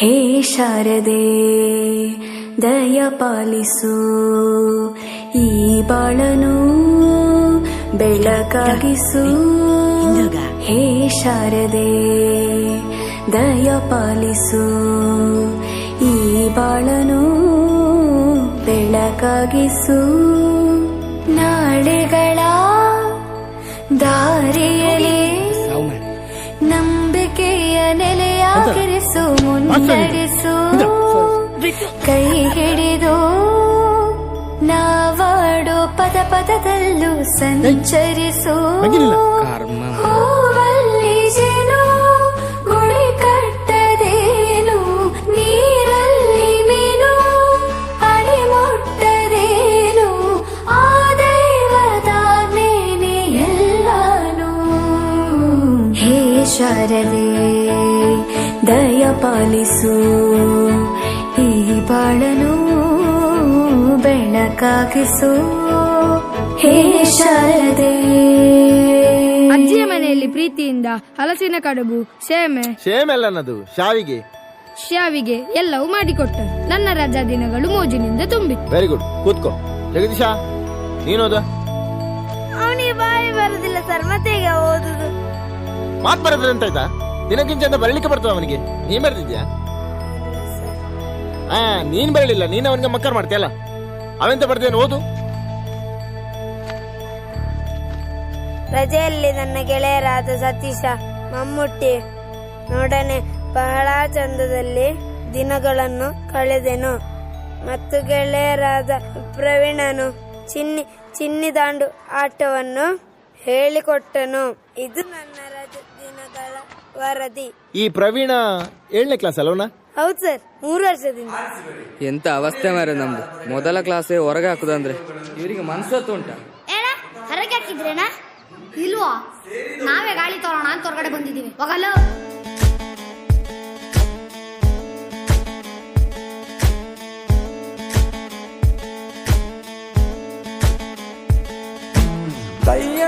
ಹೇ ಶಾರದೆ ದಯ ಪಾಲಿಸು ಈ ಬಾಳನು ಬೆಳಕಾಗಿಸು. ಹೇ ಶಾರದೆ ದಯ ಪಾಲಿಸು ಈ ಬಾಳನು ಬೆಳಕಾಗಿಸು. ನಾಳೆಗಳ ದಾರಿಯಲ್ಲಿ ನಂಬಿಕೆಯ ನೆಲೆಯಾಗಿರಿಸು, ಮುನ್ನಡೆಸು. ಕೈ ಹಿಡಿದು ನಾವಾಡೋ ಪದ ಪದದಲ್ಲೂ ಸಂಚರಿಸು. ಹೂವಲ್ಲಿ ಜೇನು ಗುಳಿ ಕಟ್ಟದೇನು, ನೀರಲ್ಲಿ ಮೀನು ಅಡಿ ಮುಟ್ಟದೇನು, ಆ ದೈವದಾಜ್ಞೆನೇ ಎಲ್ಲಾನು. ಹೇ ಶಾರದೆ ದಯ ಪಾಲಿಸು ಈ ಬಾಳನು ಬೆಳಕಾಗಿಸು. ಹೇ ಶಾರದೆ. ಅಜ್ಜಿಯ ಮನೆಯಲ್ಲಿ ಪ್ರೀತಿಯಿಂದ ಹಲಸಿನ ಕಡುಬು, ಸೇಮೆಲ್ಲ ನನ್ನದು ಶಾವಿಗೆ ಎಲ್ಲವೂ ಮಾಡಿಕೊಟ್ಟರು. ನನ್ನ ರಜಾ ದಿನಗಳು ಮೋಜಿನಿಂದ ತುಂಬಿತ್ತು. ವೆರಿ ಗುಡ್, ಕೂತ್ಕೋ. ಜಗದೀಶ, ನೀನೋದ? ಅವನಿಗೆ ಬಾಯಿ ಬರುದಿಲ್ಲ ಸರ್, ಮತ್ತೆ ಈಗ ಓದುದು. ಮಾತ್ ಬರೋದ್ರೆ ಅಂತ ಆಯ್ತಾ? ದಿನಕ್ಕಿಂತ ಬರಲಿಕ್ಕೆ ಬರ್ತದ ಅವನಿಗೆ. ನೀನ್ ಬರ್ತಿದ್ಯಾ? ನೀನ್ ಬರಲಿಲ್ಲ, ನೀನ್ ಅವನಿಗೆ ಮಕ್ಕರ್ ಮಾಡ್ತೀಯಲ್ಲ. ಅವೆಂತ ಬರ್ದೇನು, ಓದು. ರಜೆಯಲ್ಲಿ ನನ್ನ ಗೆಳೆಯರಾದ ಸತೀಶ, ಮಮ್ಮುಟ್ಟಿ ನೋಡನೆ ಬಹಳ ಚಂದದಲ್ಲಿ ದಿನಗಳನ್ನು ಕಳೆದೆನು. ಮತ್ತು ಗೆಳೆಯರಾದ ಪ್ರವೀಣನು ಚಿನ್ನಿ ದಾಂಡು ಆಟವನ್ನು ಹೇಳಿಕೊಟ್ಟನು. ಇದು ನನ್ನ ರಜೆ ದಿನಗಳ ವರದಿ. ಈ ಪ್ರವೀಣ 7ನೇ ಕ್ಲಾಸ್ ಅಲ್ವನ? ಹೌದು ಸರ್, 3 ವರ್ಷದಿಂದ. ಎಂತ ಅವಸ್ಥೆ ಮಾರೆ ನಮ್ದು. ಮೊದಲ ಕ್ಲಾಸೇ ಹೊರಗೆ ಹಾಕುದಂದ್ರೆ ಇವರಿಗೆ ಮನ್ಸತ್ತು ಉಂಟ. ಹೊರಗೆ ಹಾಕಿದ್ರೇನಾ? ಇಲ್ವಾ, ನಾವೇ ಗಾಳಿ ತೋರೋಣ ಅಂತ ಹೊರಗಡೆ ಬಂದಿದ್ದೀವಿ. ಹೋಗಲ್ಲ. ಕೈಯ